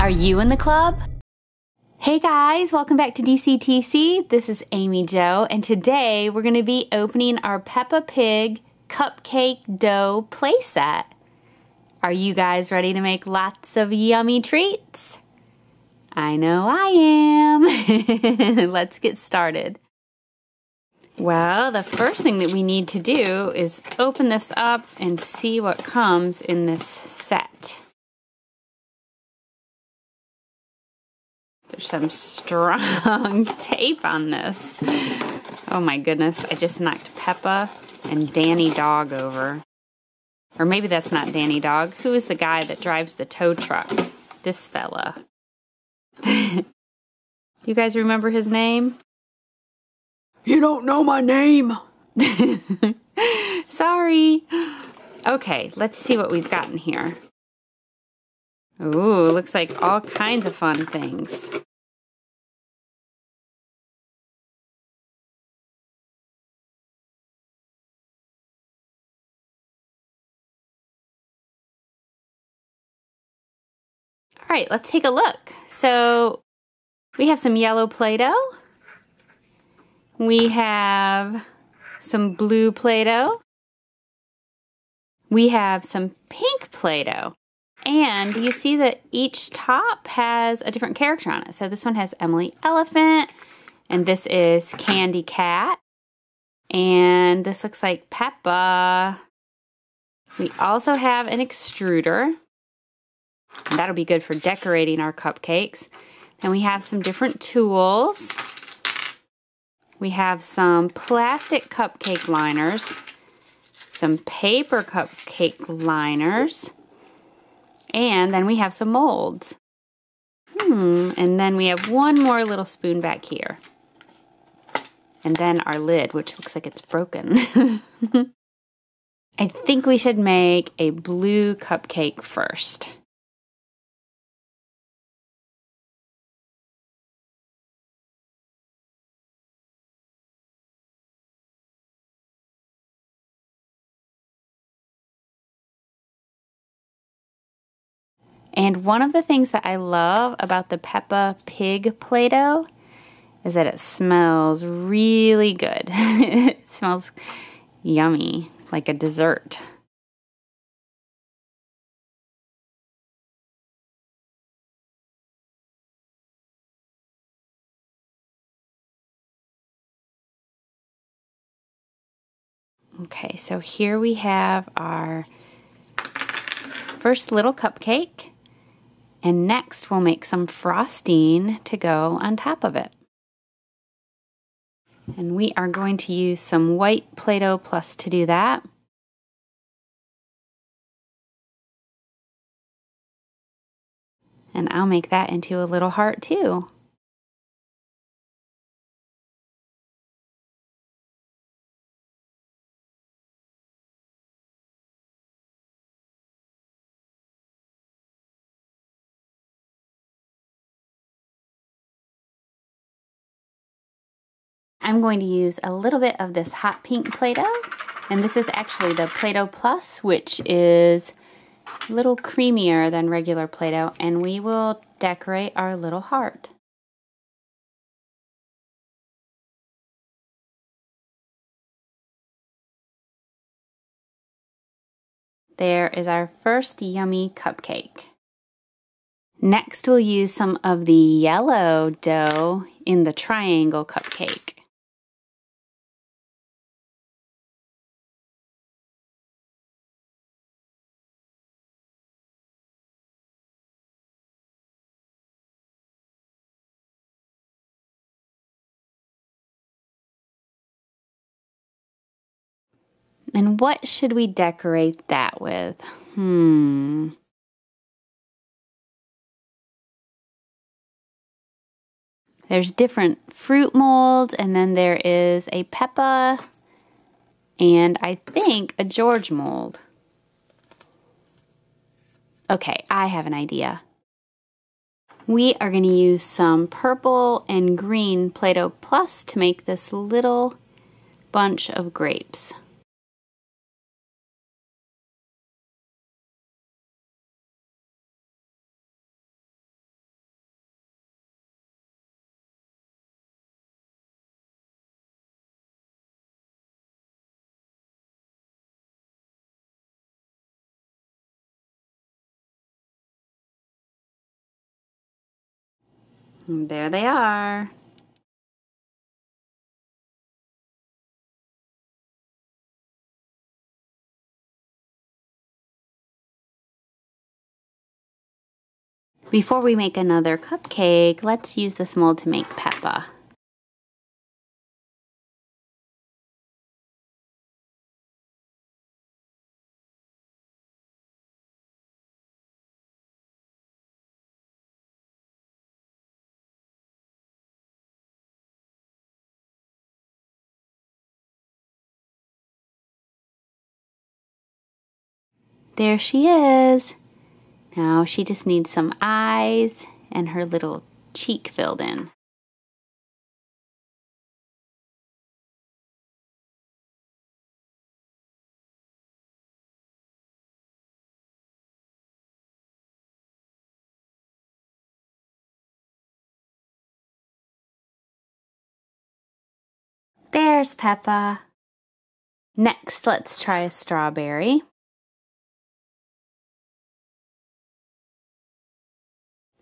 Are you in the club? Hey guys, welcome back to DCTC. This is Amy Jo, and today we're going to be opening our Peppa Pig Cupcake Dough playset. Are you guys ready to make lots of yummy treats? I know I am. Let's get started. Well, the first thing that we need to do is open this up and see what comes in this set. There's some strong tape on this. Oh my goodness, I just knocked Peppa and Danny Dog over. Or maybe that's not Danny Dog. Who is the guy that drives the tow truck? This fella. You guys remember his name? You don't know my name. Sorry. Okay, let's see what we've got in here. Ooh, looks like all kinds of fun things. All right, let's take a look. So we have some yellow Play-Doh. We have some blue Play-Doh. We have some pink Play-Doh. And you see that each top has a different character on it. So this one has Emily Elephant, and this is Candy Cat, and this looks like Peppa. We also have an extruder, and that'll be good for decorating our cupcakes. Then we have some different tools. We have some plastic cupcake liners, some paper cupcake liners, and then we have some molds. And then we have one more little spoon back here. And then our lid, which looks like it's broken. I think we should make a blue cupcake first. And one of the things that I love about the Peppa Pig Play-Doh is that it smells really good. It smells yummy, like a dessert. Okay, so here we have our first little cupcake. And next we'll make some frosting to go on top of it. And we are going to use some white Play-Doh Plus to do that. And I'll make that into a little heart too. I'm going to use a little bit of this hot pink Play-Doh, and this is actually the Play-Doh Plus, which is a little creamier than regular Play-Doh, and we will decorate our little heart. There is our first yummy cupcake. Next, we'll use some of the yellow dough in the triangle cupcake. And what should we decorate that with? There's different fruit molds, and then there is a Peppa, and I think a George mold. Okay, I have an idea. We are going to use some purple and green Play-Doh Plus to make this little bunch of grapes. And there they are. Before we make another cupcake, let's use this mold to make Peppa. There she is. Now she just needs some eyes and her little cheek filled in. There's Peppa. Next, let's try a strawberry.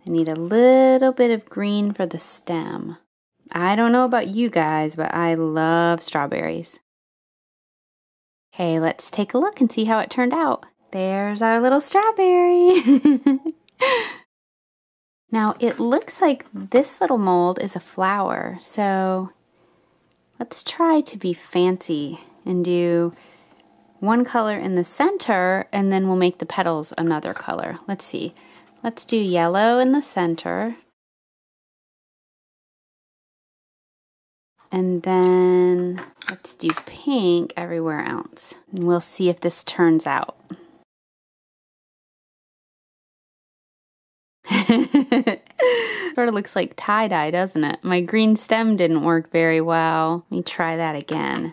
I need a little bit of green for the stem. I don't know about you guys, but I love strawberries. Okay, let's take a look and see how it turned out. There's our little strawberry. Now, it looks like this little mold is a flower, so let's try to be fancy and do one color in the center, and then we'll make the petals another color. Let's see. Let's do yellow in the center. And then let's do pink everywhere else. And we'll see if this turns out. Sort of looks like tie-dye, doesn't it? My green stem didn't work very well. Let me try that again.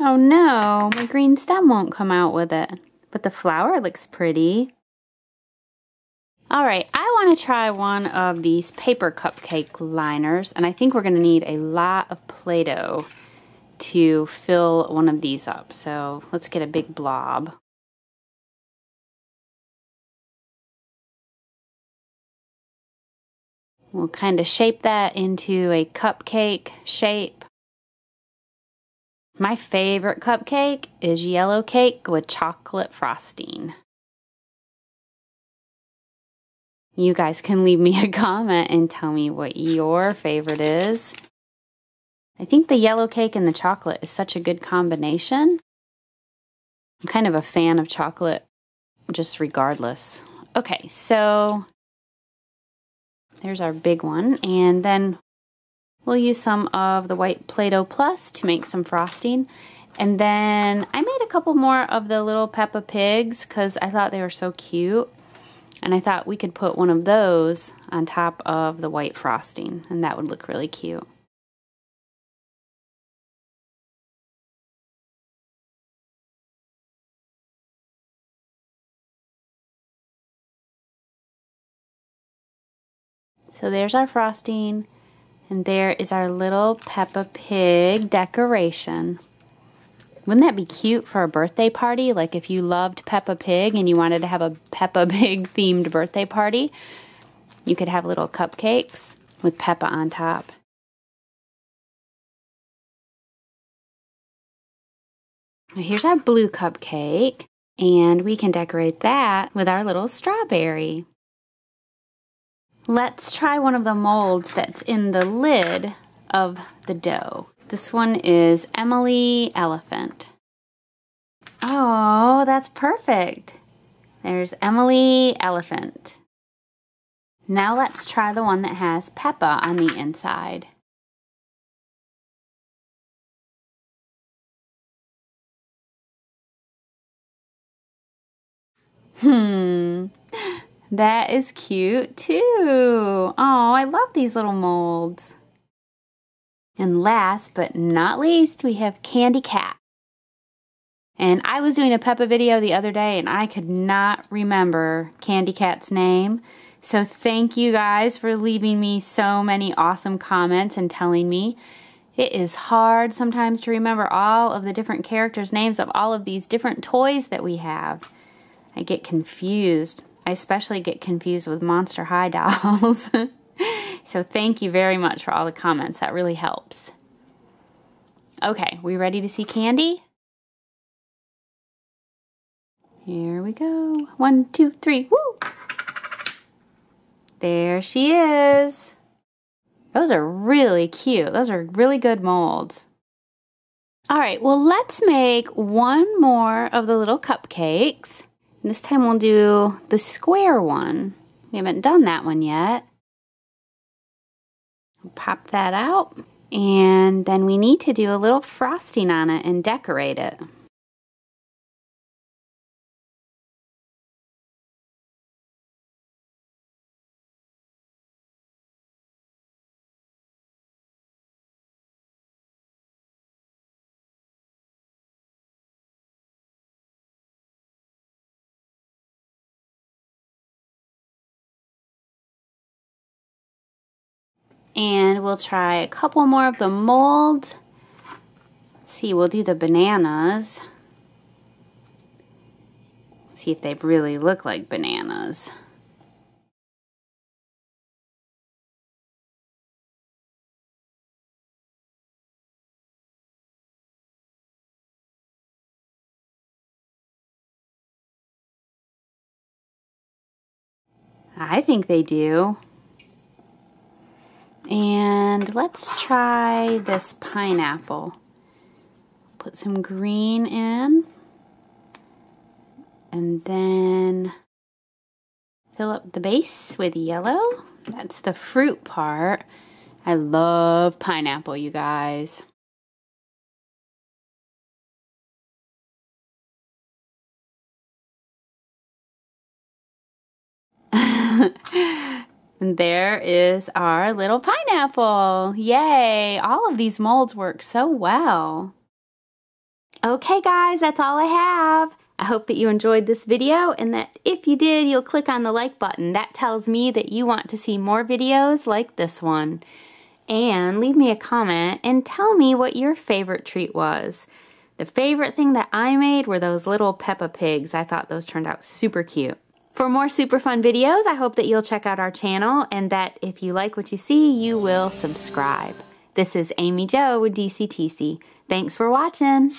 Oh no, my green stem won't come out with it. But the flower looks pretty. Alright, I want to try one of these paper cupcake liners, and I think we're going to need a lot of Play-Doh to fill one of these up. So let's get a big blob. We'll kind of shape that into a cupcake shape. My favorite cupcake is yellow cake with chocolate frosting. You guys can leave me a comment and tell me what your favorite is. I think the yellow cake and the chocolate is such a good combination. I'm kind of a fan of chocolate, just regardless. Okay, so there's our big one, and then we'll use some of the white Play-Doh Plus to make some frosting. And then I made a couple more of the little Peppa Pigs because I thought they were so cute. And I thought we could put one of those on top of the white frosting, and that would look really cute. So there's our frosting. And there is our little Peppa Pig decoration. Wouldn't that be cute for a birthday party? Like if you loved Peppa Pig and you wanted to have a Peppa Pig themed birthday party, you could have little cupcakes with Peppa on top. Now here's our blue cupcake, and we can decorate that with our little strawberry. Let's try one of the molds that's in the lid of the dough. This one is Emily Elephant. Oh, that's perfect. There's Emily Elephant. Now let's try the one that has Peppa on the inside. That is cute too. Oh, I love these little molds. And last but not least, we have Candy Cat. And I was doing a Peppa video the other day and I could not remember Candy Cat's name. So thank you guys for leaving me so many awesome comments and telling me. It is hard sometimes to remember all of the different characters' names of all of these different toys that we have. I get confused. I especially get confused with Monster High dolls. So thank you very much for all the comments. That really helps. Okay, we ready to see Candy? Here we go. 1, 2, 3, woo! There she is. Those are really cute. Those are really good molds. All right, well, let's make one more of the little cupcakes. And this time we'll do the square one. We haven't done that one yet. Pop that out. And then we need to do a little frosting on it and decorate it. And we'll try a couple more of the molds. Let's see, we'll do the bananas. See if they really look like bananas. I think they do. And let's try this pineapple. Put some green in. And then fill up the base with yellow. That's the fruit part. I love pineapple, you guys. And there is our little pineapple. Yay! All of these molds work so well. Okay guys, that's all I have. I hope that you enjoyed this video and that if you did, you'll click on the like button. That tells me that you want to see more videos like this one. And leave me a comment and tell me what your favorite treat was. The favorite thing that I made were those little Peppa pigs. I thought those turned out super cute. For more super fun videos, I hope that you'll check out our channel and that if you like what you see, you will subscribe. This is Amy Jo with DCTC. Thanks for watching.